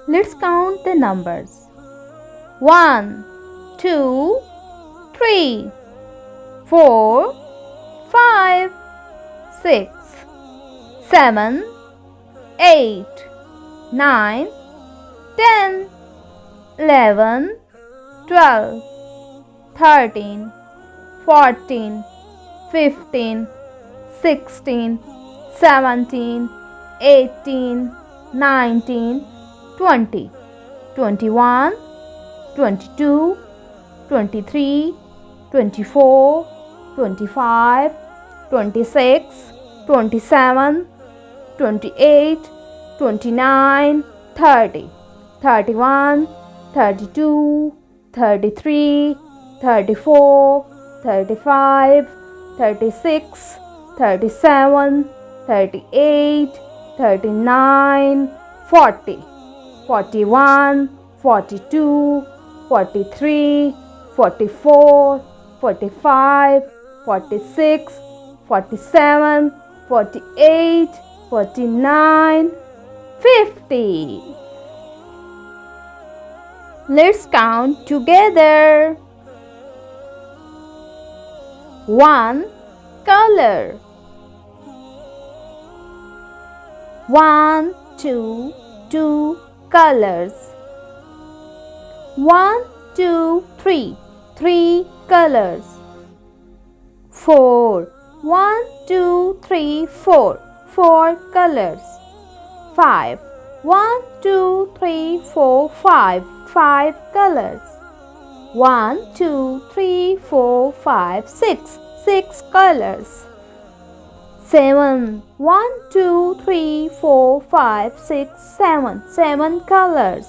Let's count the numbers. 1, 2, 3, 4, 5, 6, 7, 8, 9, 10, 11, 12, 13, 14, 15, 16, 17, 18, 19, 20, 21, 22, 23, 24, 25, 26, 27, 28, 29, 30, 31, 32, 33, 34, 35, 36, 37, 38, 39, 40, 41, 42, 43, 44, 45, 46, 47, 48, 49, 50. Let's count together. 1. Color. 1, 2, 2 colors. 1, 2, 3, 3 colors. 4. 1, 2, 3, 4, 4 colors. 5. 1, 2, 3, 4, 5, 5 colors. 1, 2, 3, 4, 5, 6, 6 colors. 7. 1, 2, 3, 4, 5, 6, 7, 7 colors.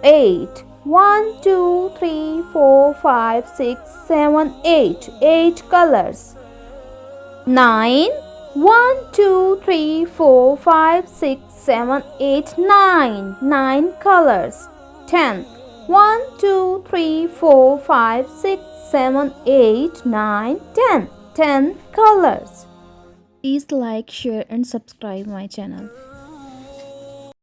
8. 1, 2, 3, 4, 5, 6, 7, 8, 8 colors. 9. 1, 2, 3, 4, 5, 6, 7, 8, 9, 9 colors. 10. 1, 2, 3, 4, 5, 6, 7, 8, 9, 10, 10 colors. Please like, share and subscribe my channel.